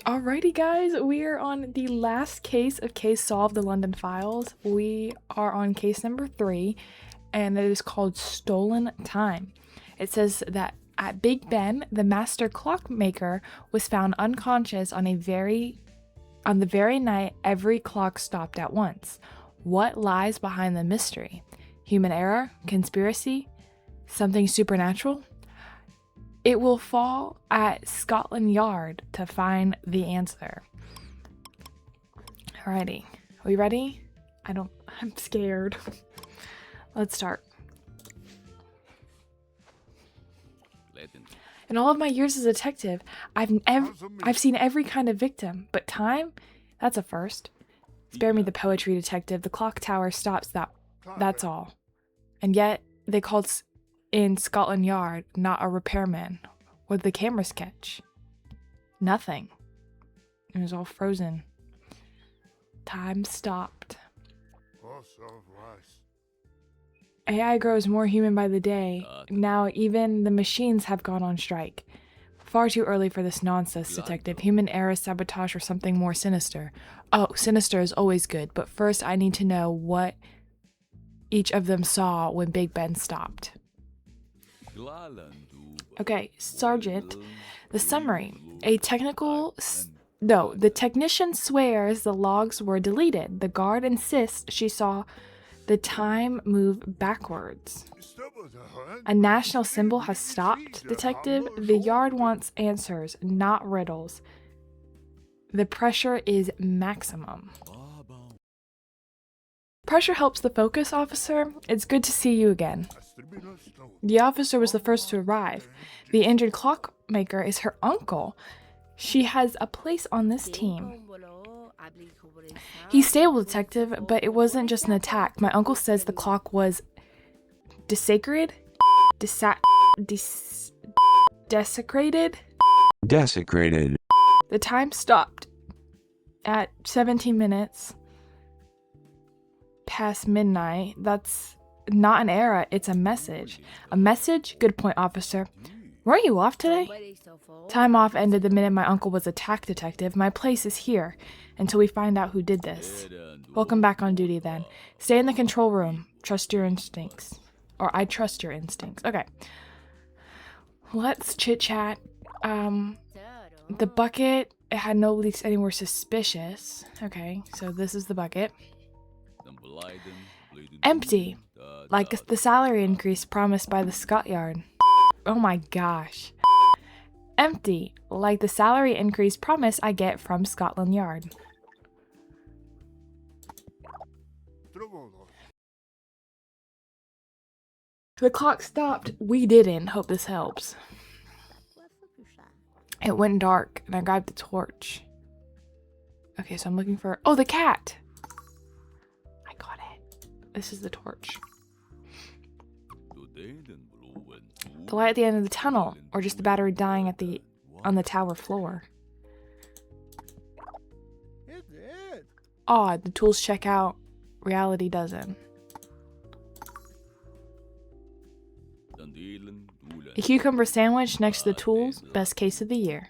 Alrighty guys, we are on the last case of Case Solved, the London Files. We are on case number 3, and it is called Stolen Time. It says that at Big Ben, the master clockmaker was found unconscious on the very night every clock stopped at once. What lies behind the mystery? Human error? Conspiracy? Something supernatural? It will fall at Scotland Yard to find the answer. Alrighty, are we ready? I'm scared. Let's start. In all of my years as a detective, I've seen every kind of victim, but time? That's a first. Spare me the poetry, detective. The clock tower stops that's all. And yet, they called in Scotland Yard, not a repairman. What did the cameras catch? Nothing. It was all frozen. Time stopped. AI grows more human by the day. Now even the machines have gone on strike. Far too early for this nonsense, detective. Human error, sabotage, or something more sinister. Oh, sinister is always good, but first I need to know what each of them saw when Big Ben stopped. Okay, Sergeant, the summary. The technician swears the logs were deleted. The guard insists she saw the time move backwards. A national symbol has stopped, detective. The yard wants answers, not riddles. The pressure is maximum. Pressure helps the focus, officer. It's good to see you again. The officer was the first to arrive. The injured clockmaker is her uncle. She has a place on this team. He's stable, detective, but it wasn't just an attack. My uncle says the clock was desecrated? Desecrated? Desecrated. The time stopped at 17 minutes past midnight. That's not an error, it's a message. A message? Good point, officer. Weren't you off today? Time off ended the minute my uncle was attacked, detective. My place is here until we find out who did this. Welcome back on duty then. Stay in the control room. Trust your instincts. Or I trust your instincts. Okay. Let's chit-chat. The bucket, it had no leaks anywhere suspicious. Okay, so this is the bucket. Empty. Like the salary increase promised by the Scot Yard. Oh my gosh. Empty. Like the salary increase promise I get from Scotland Yard. The clock stopped. We didn't. Hope this helps. It went dark and I grabbed the torch. Okay, so I'm looking for... Oh, the cat! I got it. This is the torch. The light at the end of the tunnel, or just the battery dying on the tower floor. Odd, the tools check out, reality doesn't. A cucumber sandwich next to the tools, best case of the year.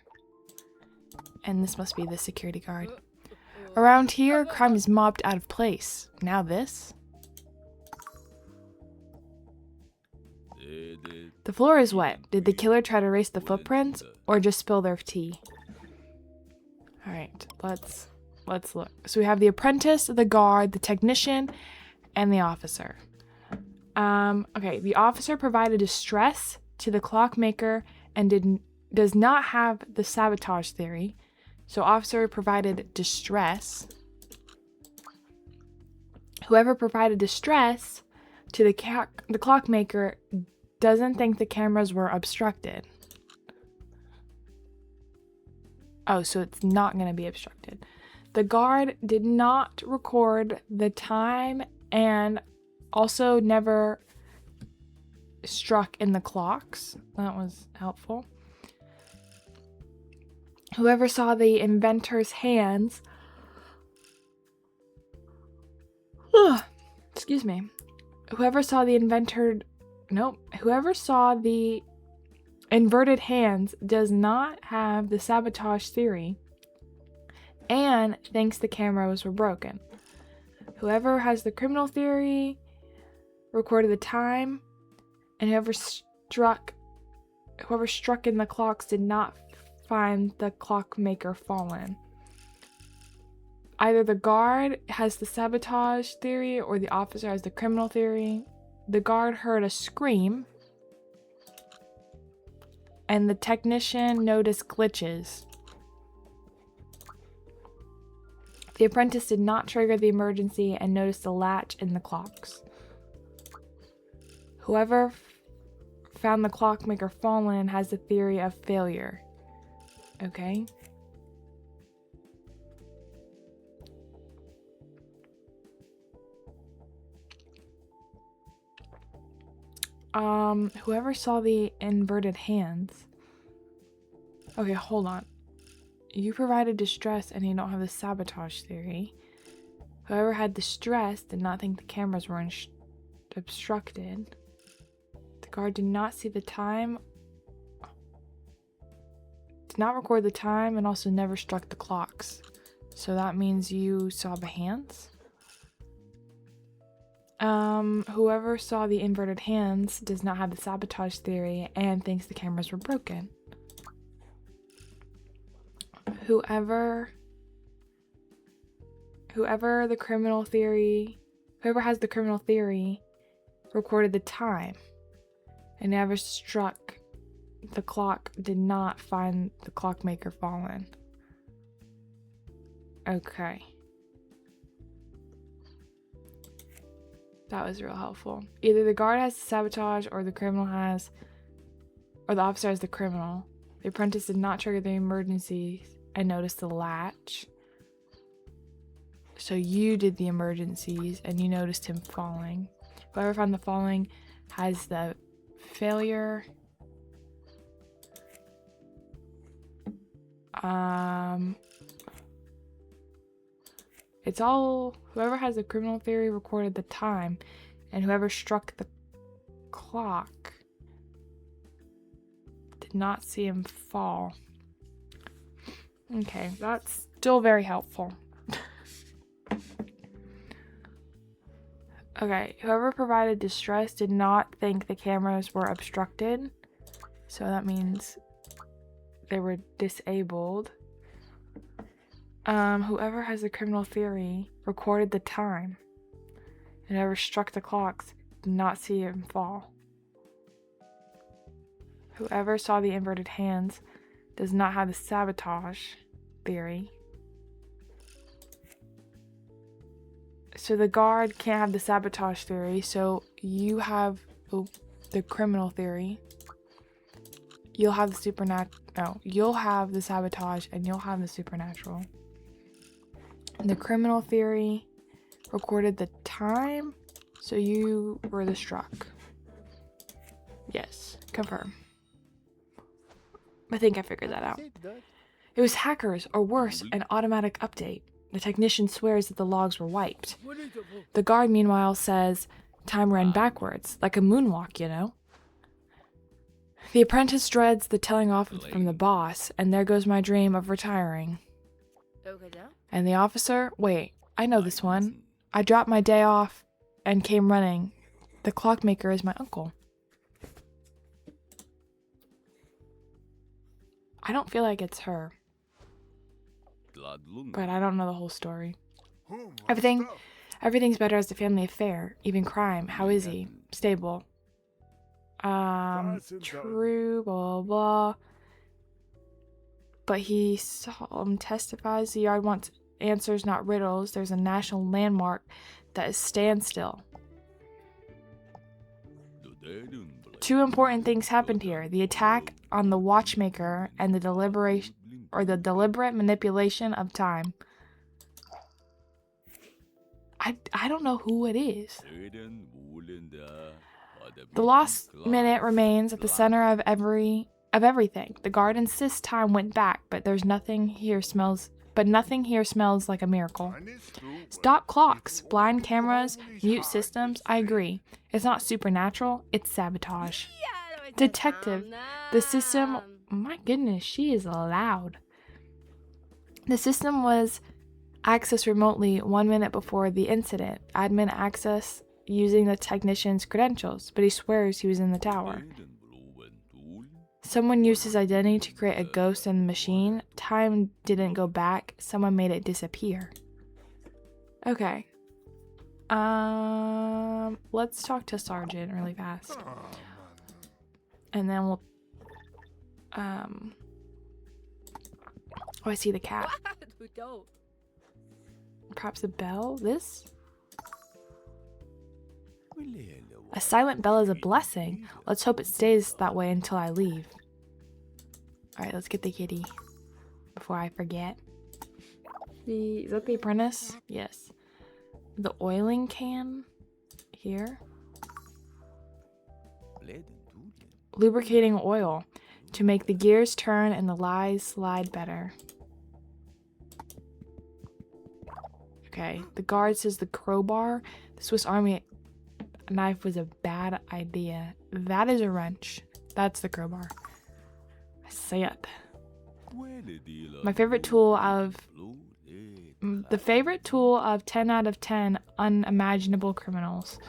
And this must be the security guard. Around here, crime is mobbed out of place. Now this? The floor is wet. Did the killer try to erase the footprints or just spill their tea? Alright, let's look. So we have the apprentice, the guard, the technician, and the officer. Okay, the officer provided distress to the clockmaker and does not have the sabotage theory. So officer provided distress. Whoever provided distress to the clockmaker doesn't think the cameras were obstructed. Oh, so it's not going to be obstructed. The guard did not record the time and also never struck in the clocks. That was helpful. Whoever saw the inventor's hands... Excuse me. Whoever saw the inverted hands does not have the sabotage theory. and thinks the cameras were broken. Whoever has the criminal theory recorded the time, and whoever struck in the clocks did not find the clockmaker fallen. Either the guard has the sabotage theory or the officer has the criminal theory. The guard heard a scream, and the technician noticed glitches. The apprentice did not trigger the emergency and noticed the latch in the clocks. Whoever found the clockmaker fallen has the theory of failure. Okay. Whoever saw the inverted hands. Okay, hold on. You provided distress and you don't have the sabotage theory. Whoever had distress did not think the cameras were obstructed. The guard did not see the time. Did not record the time and also never struck the clocks. So that means you saw the hands. Whoever saw the inverted hands does not have the sabotage theory and thinks the cameras were broken. Whoever has the criminal theory recorded the time and never struck the clock did not find the clockmaker fallen. Okay. That was real helpful. Either the guard has the sabotage or the officer has the criminal. The apprentice did not trigger the emergency and noticed the latch. So you did the emergencies and you noticed him falling. Whoever found the falling has the failure. It's all whoever has the criminal theory recorded the time, and whoever struck the clock did not see him fall. Okay, that's still very helpful. Okay, whoever provided distress did not think the cameras were obstructed, so that means they were disabled. Whoever has the criminal theory recorded the time, and whoever struck the clocks did not see him fall. Whoever saw the inverted hands does not have the sabotage theory. So the guard can't have the sabotage theory, so you have the criminal theory. You'll have the you'll have the sabotage and you'll have the supernatural. The criminal theory recorded the time, so you were the struck. Yes, confirm. I think I figured that out. It was hackers, or worse, an automatic update. The technician swears that the logs were wiped. The guard, meanwhile, says time ran backwards, like a moonwalk, you know? The apprentice dreads the telling off from the boss, and there goes my dream of retiring. And the officer, wait, I know this one. I dropped my day off and came running. The clockmaker is my uncle. I don't feel like it's her, but I don't know the whole story. Everything's better as a family affair, even crime. How is he? Stable. True, blah, blah, blah. But he testifies the yard wants answers, not riddles. There's a national landmark that is standstill. Two important things happened here. The attack on the watchmaker and the deliberate manipulation of time. I don't know who it is. The lost minute remains at the center of everything. The guard insists time went back, but nothing here smells like a miracle. Stop clocks, blind cameras, mute systems. I agree. It's not supernatural, it's sabotage. Detective, the system. My goodness, she is loud. The system was accessed remotely 1 minute before the incident. Admin access using the technician's credentials, but he swears he was in the tower. Someone used his identity to create a ghost in the machine. Time didn't go back. Someone made it disappear. Okay. Let's talk to Sergeant really fast. And then we'll oh, I see the cat. Perhaps a bell? This? A silent bell is a blessing. Let's hope it stays that way until I leave. Alright, let's get the kitty before I forget. Is that the apprentice? Yes. The oiling can here. Lubricating oil to make the gears turn and the lies slide better. Okay, the guard says the crowbar. The Swiss Army knife was a bad idea. That is a wrench. That's the crowbar. I say it. My favorite tool of... The favorite tool of 10 out of 10 unimaginable criminals.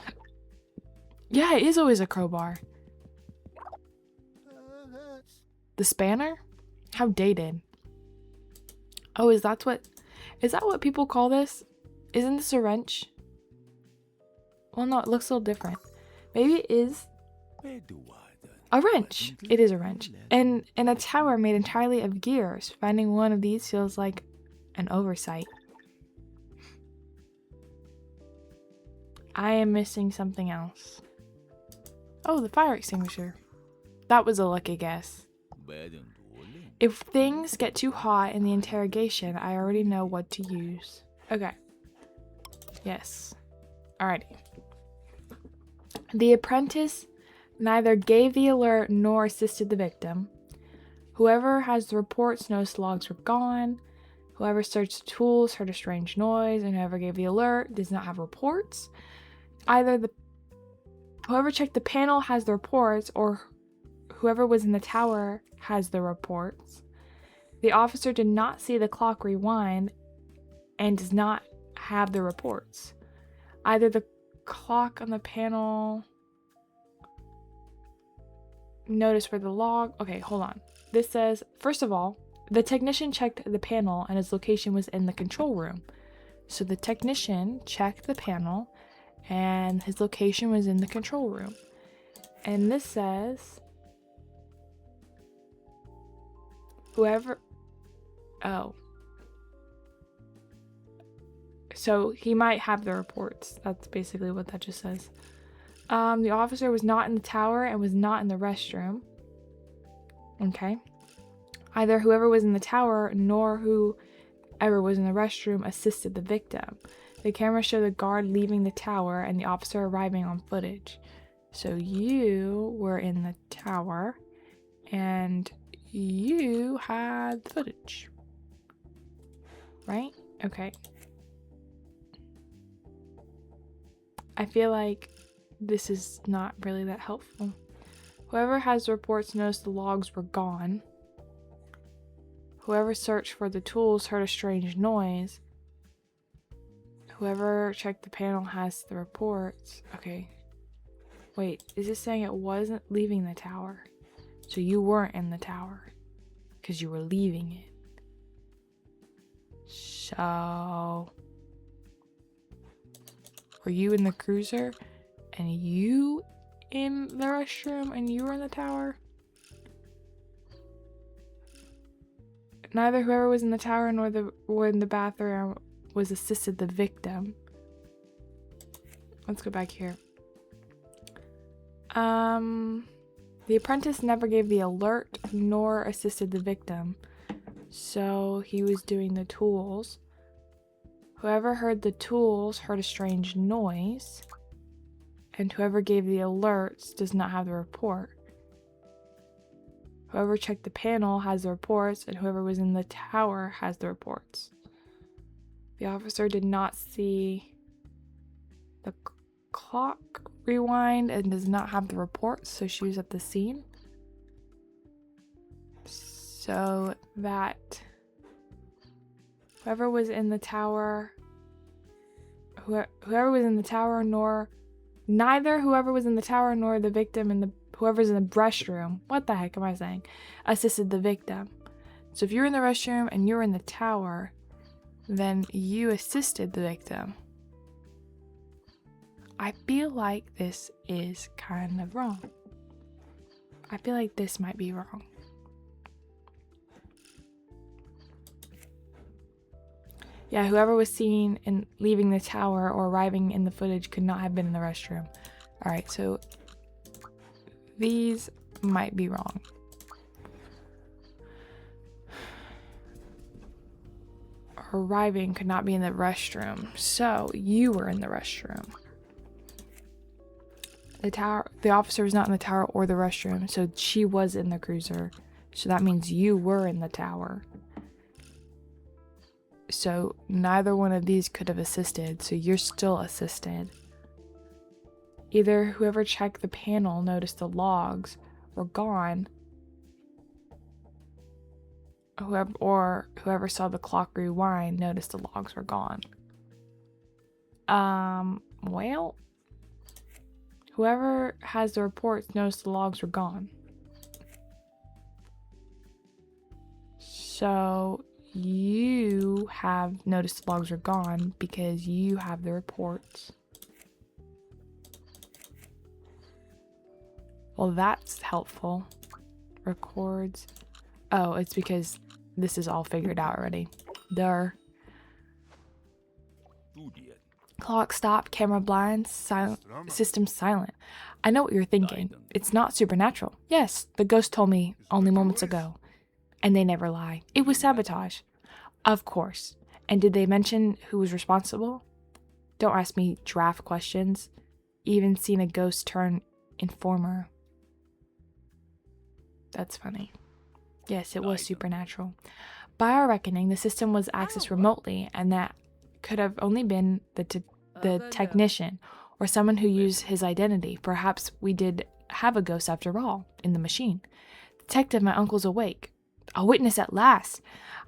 Yeah, it is always a crowbar. The spanner? How dated. Oh, is that what people call this? Isn't this a wrench? Well, no, it looks a little different. Maybe it is a wrench. It is a wrench. And in a tower made entirely of gears. Finding one of these feels like an oversight. I am missing something else. Oh, the fire extinguisher. That was a lucky guess. If things get too hot in the interrogation, I already know what to use. Okay. Yes. Alrighty. The apprentice neither gave the alert nor assisted the victim. Whoever has the reports knows the logs were gone. Whoever searched the tools heard a strange noise, and whoever gave the alert does not have reports. Whoever checked the panel has the reports, or whoever was in the tower has the reports. The officer did not see the clock rewind and does not have the reports. Either the clock on the panel... Notice where the log... Okay, hold on. This says, first of all, the technician checked the panel and his location was in the control room. So the technician checked the panel and his location was in the control room. And this says... Whoever... Oh. So he might have the reports. That's basically what that just says. The officer was not in the tower and was not in the restroom. Okay. Either whoever was in the tower nor whoever was in the restroom assisted the victim. The camera showed the guard leaving the tower and the officer arriving on footage. So you were in the tower and you had the footage. Right? Okay. I feel like this is not really that helpful. Whoever has reports knows the logs were gone. Whoever searched for the tools heard a strange noise. Whoever checked the panel has the reports. Okay. Wait, is this saying it wasn't leaving the tower? So you weren't in the tower because you were leaving it. So... Were you in the cruiser and you in the restroom and you were in the tower? Neither whoever was in the tower nor were in the bathroom was assisted the victim. Let's go back here. The apprentice never gave the alert nor assisted the victim. So he was doing the tools. Whoever heard the tools heard a strange noise. And whoever gave the alerts does not have the report. Whoever checked the panel has the reports, and whoever was in the tower has the reports. The officer did not see the clock rewind and does not have the reports, so she was at the scene. So that Whoever was in the tower, whoever was in the tower, neither whoever was in the tower nor the victim and whoever's in the restroom, what the heck am I saying, assisted the victim. So if you're in the restroom and you're in the tower, then you assisted the victim. I feel like this is kind of wrong. I feel like this might be wrong. Yeah, whoever was seen in leaving the tower or arriving in the footage could not have been in the restroom. Alright, so these might be wrong. Arriving could not be in the restroom. So you were in the restroom. The officer was not in the tower or the restroom, so she was in the cruiser. So that means you were in the tower. So neither one of these could have assisted, so you're still assisted. Either whoever checked the panel noticed the logs were gone, or whoever saw the clock rewind noticed the logs were gone. Well, whoever has the reports noticed the logs were gone. So you have noticed the logs are gone because you have the reports. Well, that's helpful. Records. Oh, it's because this is all figured out already. Duh. Clock stopped, camera blind, silent, system silent. I know what you're thinking. It's not supernatural. Yes, the ghost told me only moments ago. And they never lie. It was sabotage. Of course. And did they mention who was responsible? Don't ask me draft questions. Even seen a ghost turn informer. That's funny. Yes, it was supernatural. By our reckoning, the system was accessed remotely, and that could have only been the technician or someone who used his identity. Perhaps we did have a ghost after all in the machine. Detective, my uncle's awake. A witness at last.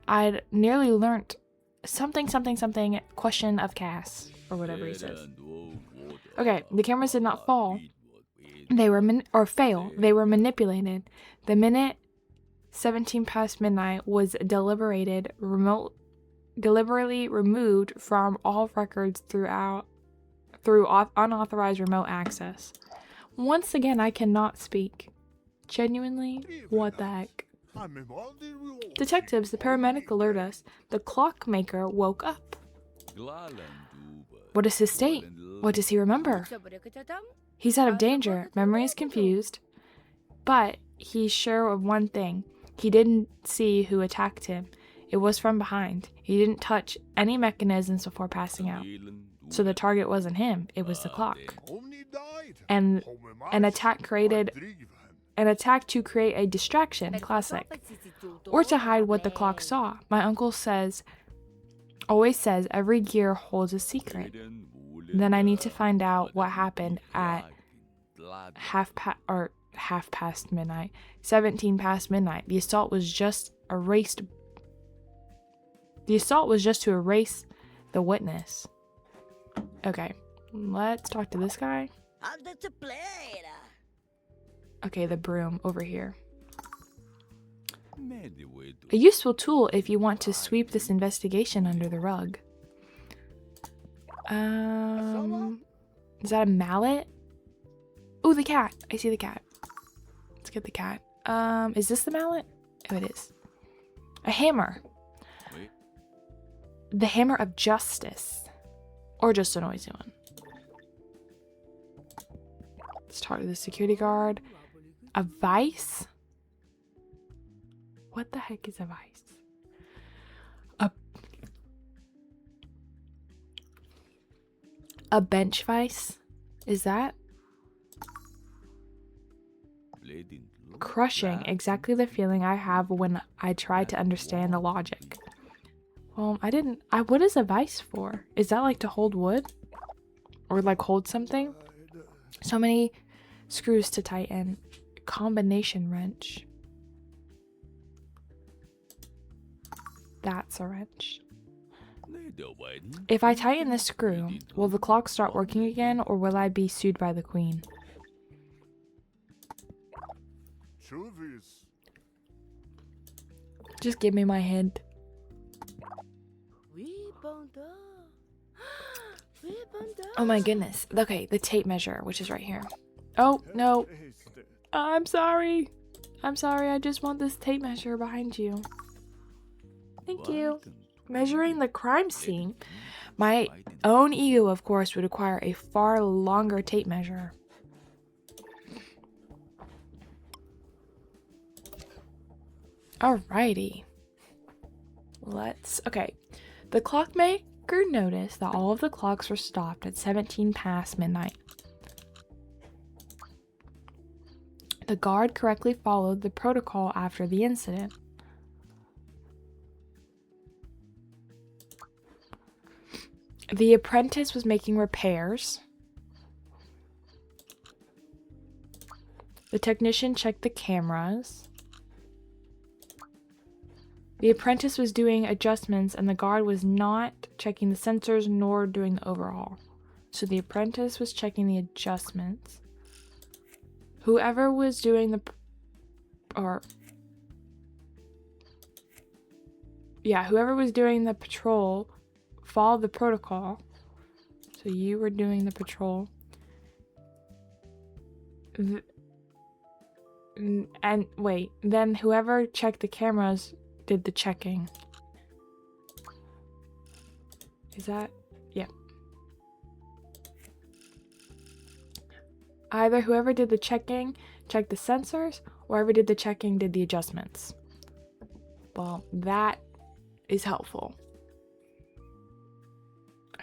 I'd nearly learnt something, question of Cass, or whatever he says. Okay, the cameras did not fall. They were fail. They were manipulated. The minute 17 past midnight was deliberately removed from all records through unauthorized remote access. Once again, I cannot speak. Genuinely, what the heck? Detectives, the paramedic alert us. The clockmaker woke up. What is his state? What does he remember? He's out of danger. Memory is confused. But he's sure of one thing. He didn't see who attacked him. It was from behind. He didn't touch any mechanisms before passing out. So the target wasn't him. It was the clock. And an attack to create a distraction, classic. Or to hide what the clock saw. My uncle always says every gear holds a secret. Then I need to find out what happened at half past midnight, 17 past midnight. The assault was just to erase the witness. Okay, let's talk to this guy. Okay, the broom over here. A useful tool if you want to sweep this investigation under the rug. Is that a mallet? Oh, the cat. I see the cat. Let's get the cat. Is this the mallet? Oh, it is. A hammer. The hammer of justice. Or just a noisy one. Let's talk to the security guard. A vice? What the heck is a vice? A bench vice? Is that? Crushing. Exactly the feeling I have when I try to understand the logic. Well, what is a vice for? Is that like to hold wood? Or like hold something? So many screws to tighten. Combination wrench. That's a wrench. If I tighten this screw, will the clock start working again, or will I be sued by the Queen? Just give me my hint. Oh my goodness. Okay, the tape measure, which is right here. Oh, no. I'm sorry. I'm sorry, I just want this tape measure behind you. Thank you. Measuring the crime scene. My own ego, of course, would require a far longer tape measure. Alrighty. Okay. The clockmaker noticed that all of the clocks were stopped at 17 past midnight. The guard correctly followed the protocol after the incident. The apprentice was making repairs. The technician checked the cameras. The apprentice was doing adjustments and the guard was not checking the sensors nor doing the overhaul. So the apprentice was checking the adjustments. Whoever was doing the patrol followed the protocol. So you were doing the patrol. Then whoever checked the cameras did the checking. Is that? Yeah. Either whoever did the checking checked the sensors, or whoever did the checking did the adjustments. Well, that is helpful.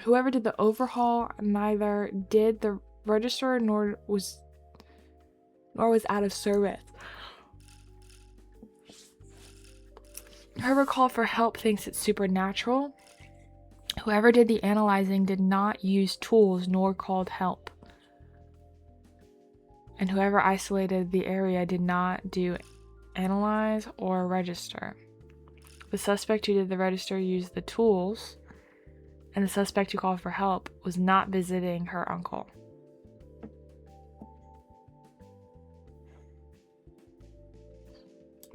Whoever did the overhaul neither did the register nor was out of service. Whoever called for help thinks it's supernatural. Whoever did the analyzing did not use tools nor called help. And whoever isolated the area did not do analyze or register. The suspect who did the register used the tools, and the suspect who called for help was not visiting her uncle.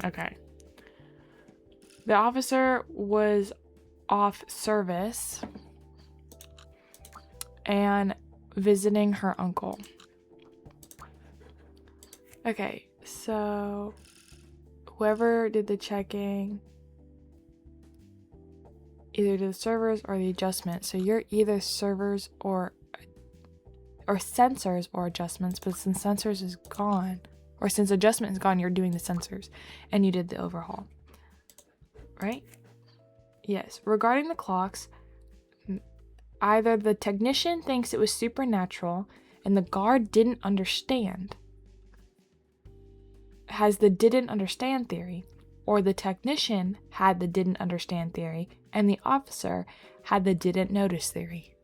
Okay. The officer was off service and visiting her uncle. Okay, so whoever did the checking either did the servers or the adjustments. So you're either servers or sensors or adjustments, but since sensors is gone, or since adjustment is gone, you're doing the sensors and you did the overhaul. Right? Yes. Regarding the clocks, either the technician thinks it was supernatural and the guard didn't understand, has the didn't understand theory, or the technician had the didn't understand theory and the officer had the didn't notice theory.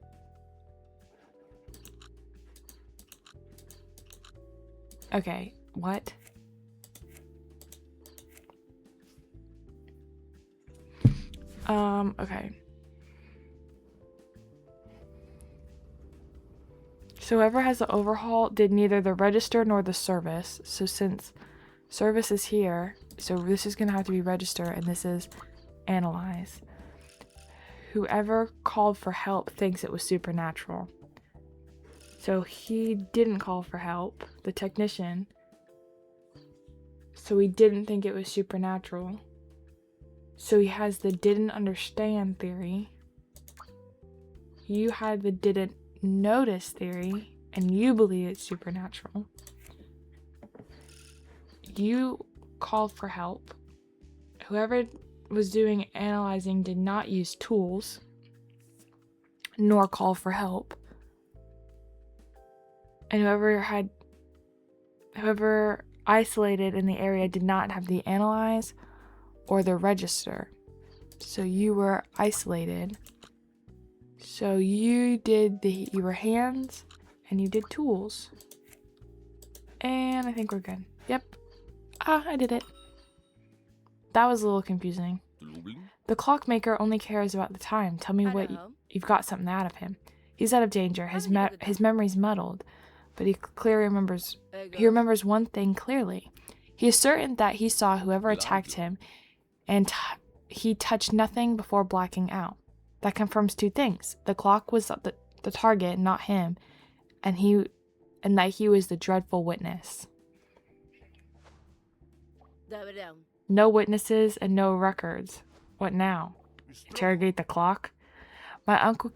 Okay, what? Okay. So whoever has the overhaul did neither the register nor the service. So since service is here, so this is going to have to be register and this is analyze. Whoever called for help thinks it was supernatural. So he didn't call for help, the technician. So he didn't think it was supernatural. So he has the didn't understand theory. You had the didn't notice theory, and you believe it's supernatural. You called for help. Whoever was doing analyzing did not use tools, nor call for help. And whoever isolated in the area did not have the analyze or the register. So you were isolated. So you were hands and you did tools. And I think we're good. Yep. I did it. That was a little confusing. The clockmaker only cares about the time. Tell me what you've got something out of him. He's out of danger. His memory's muddled, but he clearly remembers. He remembers one thing clearly. He is certain that he saw whoever attacked him, and he touched nothing before blacking out. That confirms two things: the clock was the target, not him, and that he was the dreadful witness. No witnesses and no records. What now? Interrogate the clock? My uncle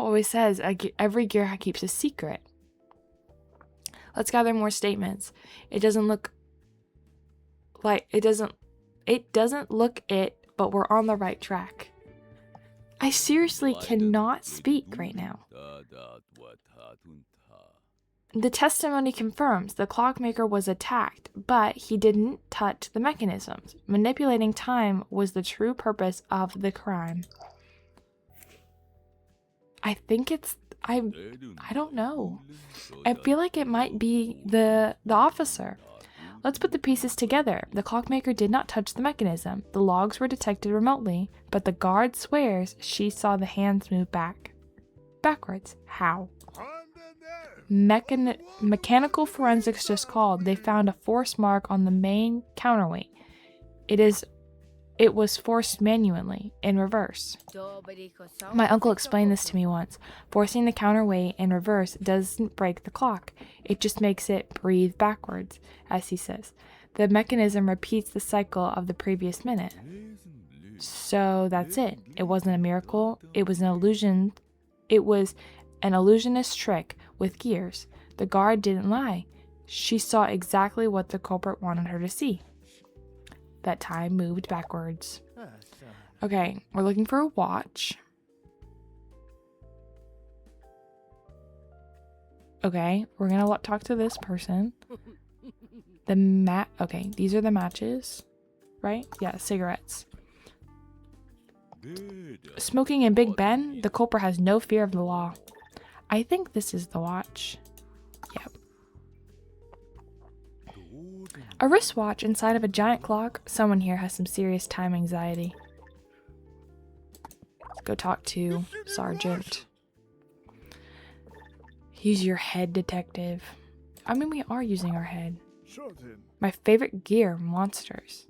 always says every gear keeps a secret. Let's gather more statements. It doesn't look it, but we're on the right track. I seriously cannot speak right now. The testimony confirms the clockmaker was attacked, but he didn't touch the mechanisms. Manipulating time was the true purpose of the crime. I think it's I don't know. I feel like it might be the officer. Let's put the pieces together. The clockmaker did not touch the mechanism. The logs were detected remotely, but the guard swears she saw the hands move backwards. How? Mechanical forensics just called. They found a force mark on the main counterweight. It was forced manually, in reverse. My uncle explained this to me once. Forcing the counterweight in reverse doesn't break the clock. It just makes it breathe backwards, as he says. The mechanism repeats the cycle of the previous minute. So that's it. It wasn't a miracle. It was an illusion. It was an illusionist trick with gears. The guard didn't lie. She saw exactly what the culprit wanted her to see. That time moved backwards. Okay, we're looking for a watch. Okay, we're gonna talk to this person. Okay, these are the matches, right? Yeah, cigarettes. Smoking in Big Ben, the culprit has no fear of the law. I think this is the watch. Yep. A wristwatch inside of a giant clock. Someone here has some serious time anxiety. Let's go talk to Sergeant. Use your head, detective. I mean, we are using our head. My favorite gear, monsters.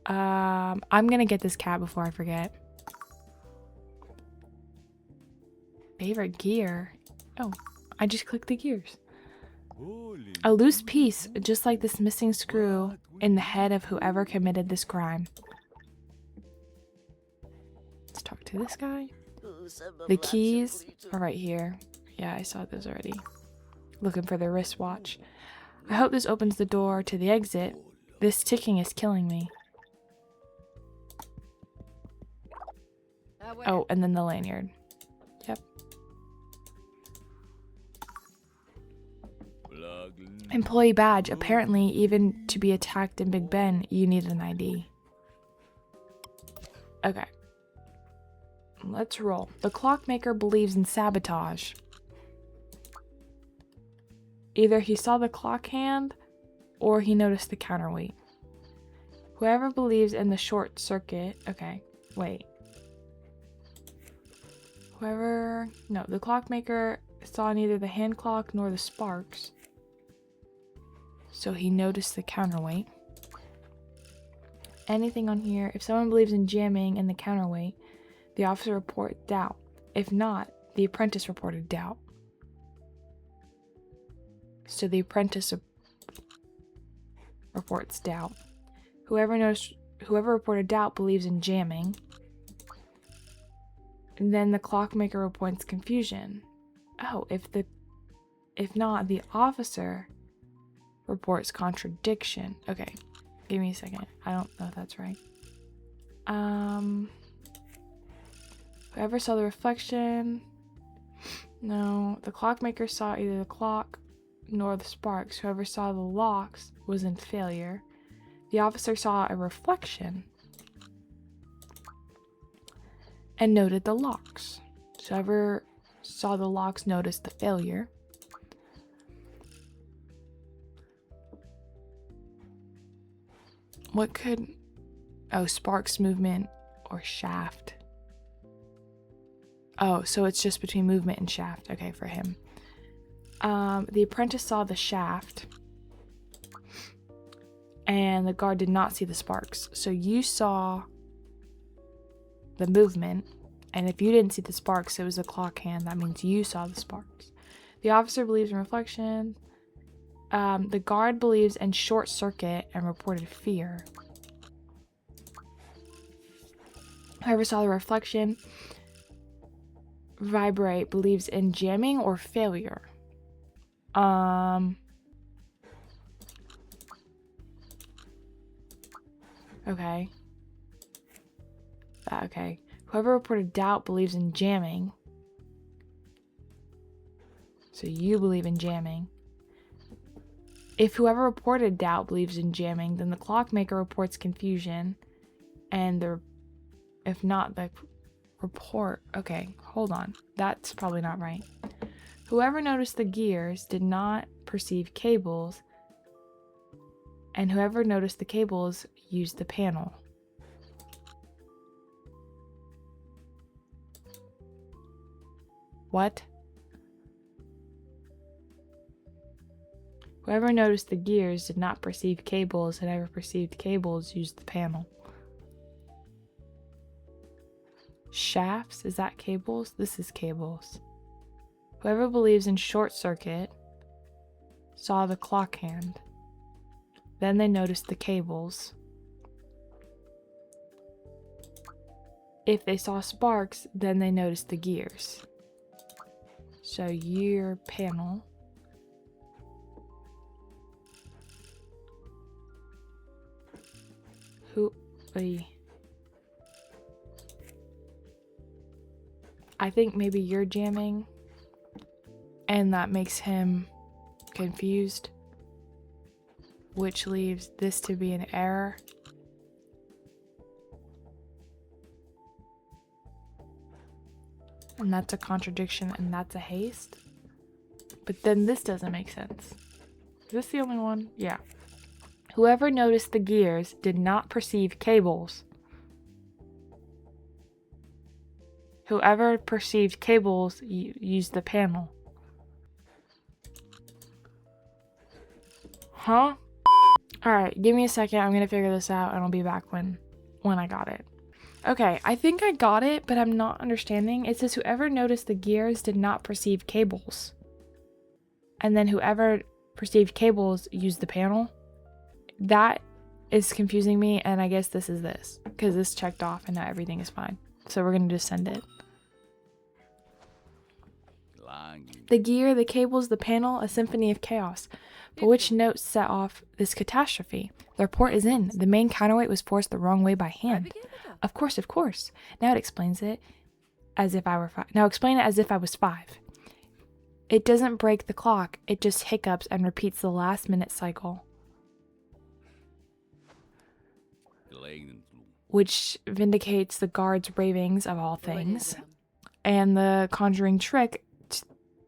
I'm gonna get this cat before I forget. Favorite gear? Oh, I just clicked the gears. A loose piece, just like this missing screw in the head of whoever committed this crime. Let's talk to this guy. The keys are right here. Yeah, I saw those already. Looking for the wristwatch. I hope this opens the door to the exit. This ticking is killing me. Oh, and then the lanyard. Yep. Employee badge. Apparently, even to be attacked in Big Ben, you need an ID. Okay. Let's roll. The clockmaker believes in sabotage. Either he saw the clock hand, or he noticed the counterweight. Whoever believes in the short circuit... Okay, wait. No, the clockmaker saw neither the hand clock nor the sparks. So he noticed the counterweight. Anything on here? If someone believes in jamming in the counterweight, the officer reported doubt. If not, the apprentice reported doubt. So the apprentice reports doubt. Whoever reported doubt believes in jamming. And then the clockmaker reports confusion. Oh, if not, the officer reports contradiction. Okay, give me a second. I don't know if that's right. Whoever saw the reflection. No, the clockmaker saw either the clock nor the sparks. Whoever saw the locks was in failure. The officer saw a reflection and noted the locks. So whoever saw the locks noticed the failure. Oh, sparks, movement, or shaft. Oh, so it's just between movement and shaft. Okay, for him. The apprentice saw the shaft, and the guard did not see the sparks. So you saw the movement, and if you didn't see the sparks, it was a clock hand. That means you saw the sparks. The officer believes in reflection. The guard believes in short circuit and reported fear. Whoever saw the reflection vibrate believes in jamming or failure. Okay. Okay. Whoever reported doubt believes in jamming. So you believe in jamming. If whoever reported doubt believes in jamming, then the clockmaker reports confusion. And if not, the report... Okay, hold on. That's probably not right. Whoever noticed the gears did not perceive cables. And whoever noticed the cables used the panel. What? Whoever noticed the gears did not perceive cables, and whoever perceived cables used the panel. Shafts? Is that cables? This is cables. Whoever believes in short circuit saw the clock hand. Then they noticed the cables. If they saw sparks, then they noticed the gears. So your panel. I think maybe you're jamming, and that makes him confused, which leaves this to be an error. And that's a contradiction, and that's a haste. But then this doesn't make sense. Is this the only one? Yeah. Whoever noticed the gears did not perceive cables. Whoever perceived cables used the panel. Huh? Alright, give me a second. I'm gonna figure this out, and I'll be back when I got it. Okay, I think I got it, but I'm not understanding. It says whoever noticed the gears did not perceive cables. And then whoever perceived cables used the panel. That is confusing me, and I guess this is this. Because this checked off and now everything is fine. So we're going to just send it. The gear, the cables, the panel, a symphony of chaos. But which note set off this catastrophe? The report is in. The main counterweight was forced the wrong way by hand. Of course, of course. Now it explains it as if I were 5. Now explain it as if I was 5. It doesn't break the clock. It just hiccups and repeats the last minute cycle. Which vindicates the guard's ravings of all things. And the conjuring trick,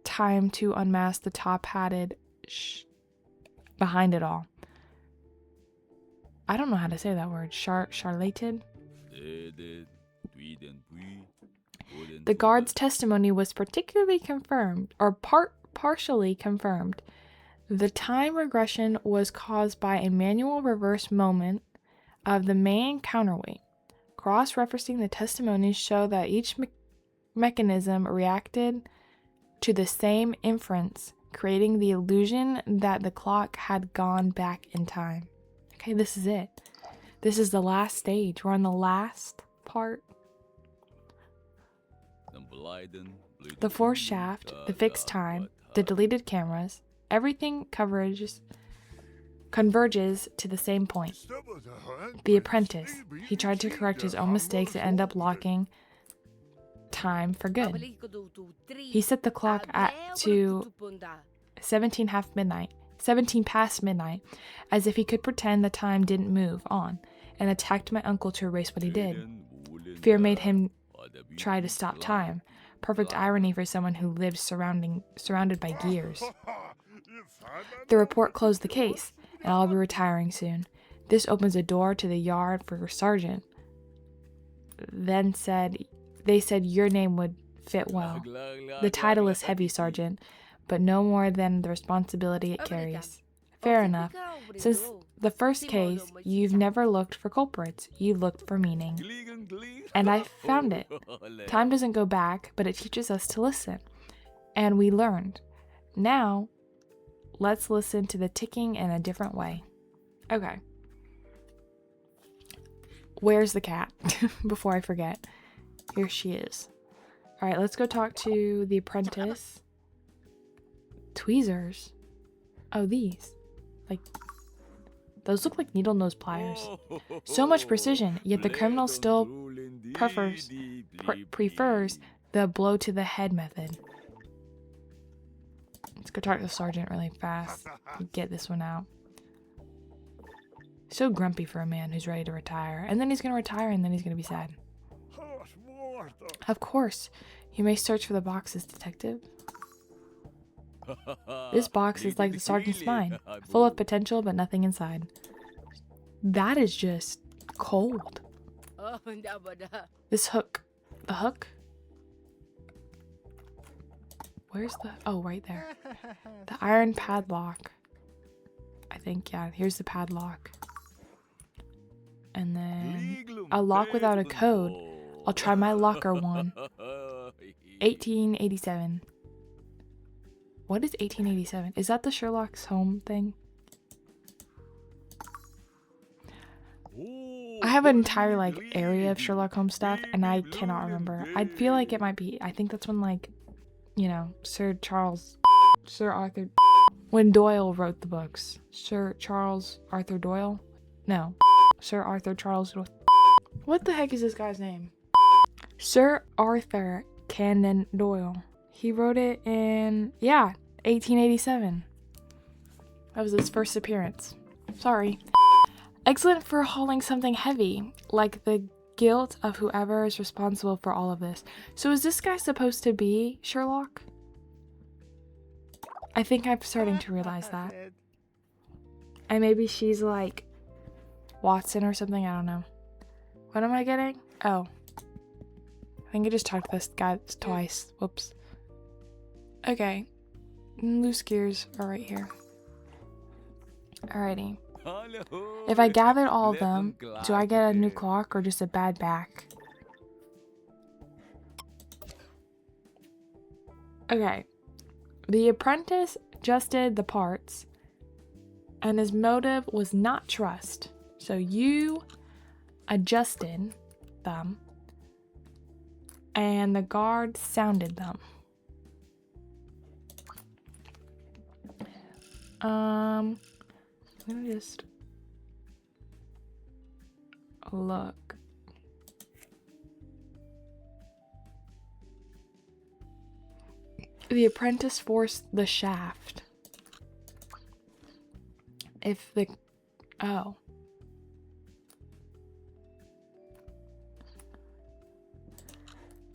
time to unmask the top-hatted behind it all. I don't know how to say that word. Charlatan? The guard's testimony was particularly confirmed, or partially confirmed. The time regression was caused by a manual reverse moment of the main counterweight. Cross-referencing the testimonies show that each mechanism reacted to the same inference, creating the illusion that the clock had gone back in time. Okay, this is it. This is the last stage. We're on the last part. The forced shaft, the fixed time, the deleted cameras, everything converges to the same point. The apprentice. He tried to correct his own mistakes and ended up locking time for good. He set the clock to 17 past midnight, as if he could pretend the time didn't move on, and attacked my uncle to erase what he did. Fear made him try to stop time. Perfect irony for someone who lived surrounded by gears. The report closed the case, and I'll be retiring soon. This opens a door to the yard for your sergeant. They said your name would fit well. The title is heavy, Sergeant, but no more than the responsibility it carries. Fair enough. Since the first case, you've never looked for culprits. You looked for meaning. And I found it. Time doesn't go back, but it teaches us to listen. And we learned. Now, let's listen to the ticking in a different way. Okay. Where's the cat? Before I forget. Here she is. All right, let's go talk to the apprentice. Tweezers. Oh, these. Like, those look like needle nose pliers. So much precision, yet the criminal still prefers the blow to the head method. Let's go talk to the sergeant really fast. Get this one out. So grumpy for a man who's ready to retire. And then he's going to retire and then he's going to be sad. Of course. You may search for the boxes, detective. This box is like the sergeant's mind. Full of potential, but nothing inside. That is just cold. This hook. The hook? Where's the... Oh, right there. The iron padlock. I think, yeah. Here's the padlock. And then a lock without a code. I'll try my locker one. 1887. What is 1887? Is that the Sherlock's home thing? I have an entire like area of Sherlock Holmes stuff and I cannot remember. I feel like it might be, I think that's when like, you know, Sir Arthur, when Doyle wrote the books. Sir Charles Arthur Doyle? No. Sir Arthur Charles Doyle. What the heck is this guy's name? Sir Arthur Conan Doyle. He wrote it in, 1887. That was his first appearance. Sorry. Excellent for hauling something heavy, like the guilt of whoever is responsible for all of this. So is this guy supposed to be Sherlock? I think I'm starting to realize that. And maybe she's like Watson or something, I don't know. What am I getting? Oh. I think I just talked to this guy twice. Whoops. Okay. Loose gears are right here. Alrighty. If I gathered all of them, do I get a new clock or just a bad back? Okay. The apprentice just did the parts, and his motive was not trust. So you adjusted them, and the guard sounded them. Let me just look. The apprentice forced the shaft. If the... Oh.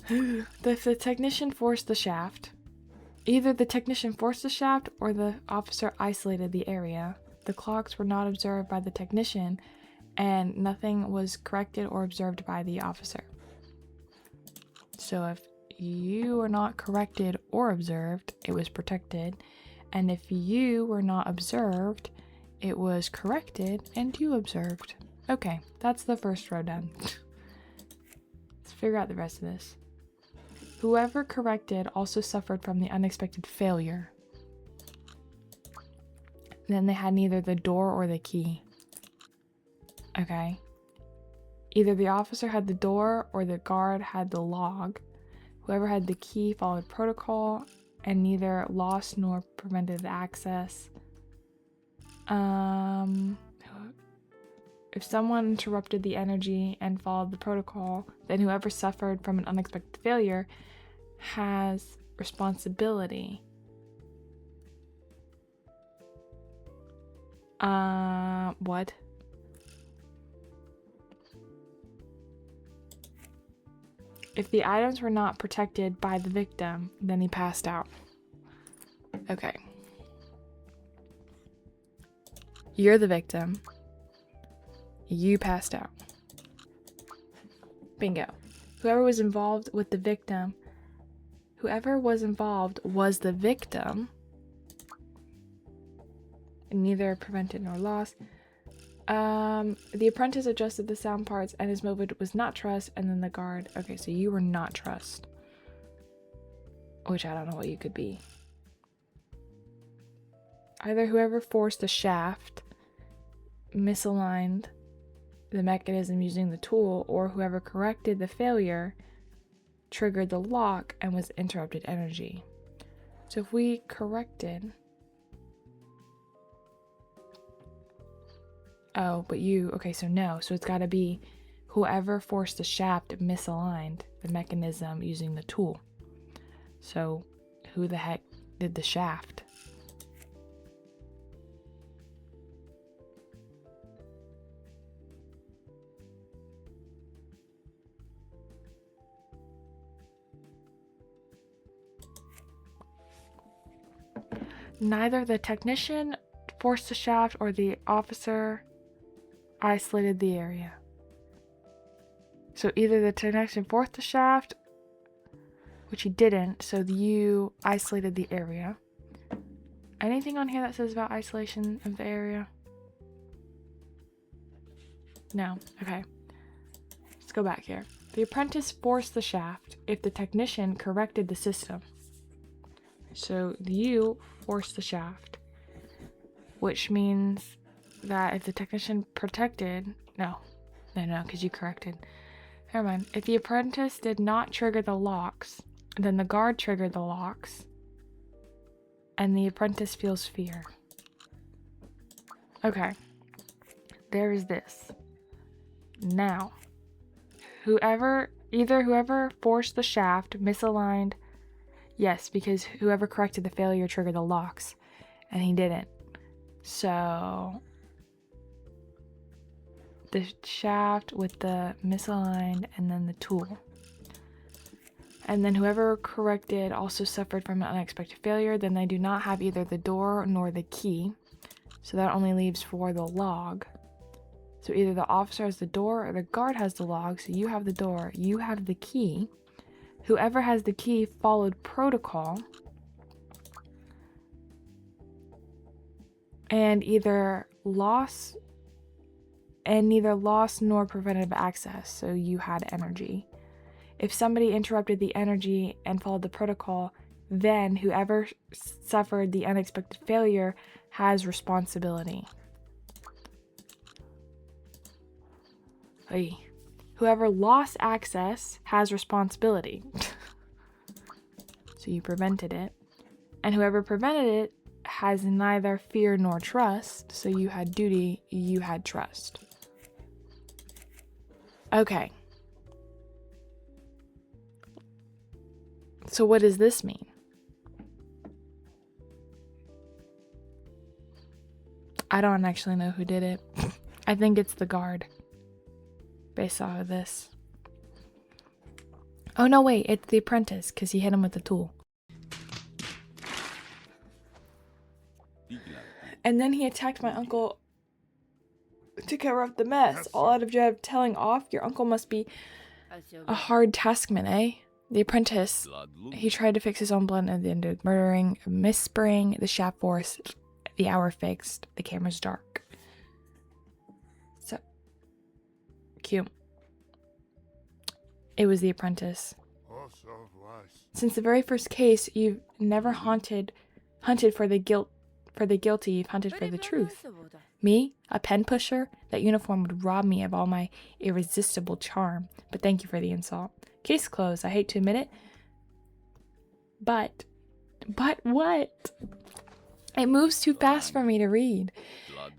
If the technician forced the shaft, either the technician forced the shaft or the officer isolated the area. The clocks were not observed by the technician, and nothing was corrected or observed by the officer. So if you were not corrected or observed, it was protected. And if you were not observed, it was corrected and you observed. Okay, that's the first row done. Let's figure out the rest of this. Whoever corrected also suffered from the unexpected failure. Then they had neither the door or the key. Okay. Either the officer had the door or the guard had the log. Whoever had the key followed protocol and neither lost nor prevented access. If someone interrupted the energy and followed the protocol, then whoever suffered from an unexpected failure has responsibility. What? If the items were not protected by the victim, then he passed out. Okay. You're the victim. You passed out. Bingo. Whoever was involved was the victim. Neither prevented nor lost. The apprentice adjusted the sound parts and his motive was not trust, and then the guard. Okay, so you were not trust. Which I don't know what you could be. Either whoever forced the shaft misaligned the mechanism using the tool, or whoever corrected the failure triggered the lock and was interrupted energy. So if we corrected... Oh, but you... Okay, so no. So it's got to be whoever forced the shaft misaligned the mechanism using the tool. So who the heck did the shaft? Neither the technician forced the shaft or the officer isolated the area. So either the technician forced the shaft, which he didn't, so you isolated the area. Anything on here that says about isolation of the area? No. Okay. Let's go back here. The apprentice forced the shaft if the technician corrected the system. So you forced the shaft, which means that if the technician protected... No, because you corrected. Never mind. If the apprentice did not trigger the locks, then the guard triggered the locks, and the apprentice feels fear. Okay. There is this. Now, whoever forced the shaft misaligned... Yes, because whoever corrected the failure triggered the locks, and he didn't. So the shaft with the misaligned and then the tool. And then whoever corrected also suffered from an unexpected failure. Then they do not have either the door nor the key. So that only leaves for the log. So either the officer has the door or the guard has the log. So you have the door, you have the key. Whoever has the key followed protocol and neither lost nor preventative access, so you had energy. If somebody interrupted the energy and followed the protocol, then whoever suffered the unexpected failure has responsibility. Oy. Whoever lost access has responsibility. So you prevented it. And whoever prevented it has neither fear nor trust. So you had duty, you had trust. Okay. So what does this mean? I don't actually know who did it. I think it's the guard. Based off of this. Oh no, wait, it's the apprentice, because he hit him with the tool. And then he attacked my uncle to cover up the mess. All out of dread of telling off. Your uncle must be a hard taskman, eh? The apprentice, he tried to fix his own blood and ended murdering, misspring, the shaft forced, the hour fixed, the camera's dark. So, cute. It was the apprentice. Since the very first case, you've never hunted for the guilty, you've hunted for the truth. Me, a pen pusher? That uniform would rob me of all my irresistible charm. But thank you for the insult. Case closed. I hate to admit it. But what? It moves too fast for me to read.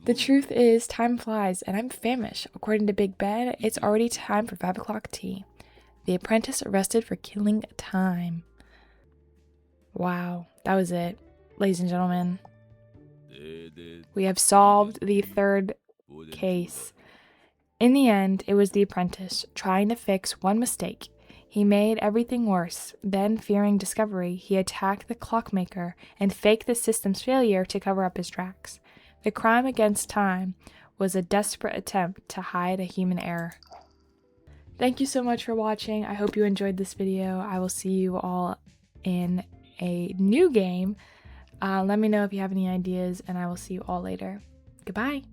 The truth is, time flies, and I'm famished. According to Big Ben, it's already time for 5 o'clock tea. The apprentice arrested for killing time. Wow, that was it. Ladies and gentlemen, we have solved the third case. In the end, it was the apprentice trying to fix one mistake. He made everything worse. Then, fearing discovery, he attacked the clockmaker and faked the system's failure to cover up his tracks. The crime against time was a desperate attempt to hide a human error. Thank you so much for watching. I hope you enjoyed this video. I will see you all in a new game. Let me know if you have any ideas, and I will see you all later. Goodbye.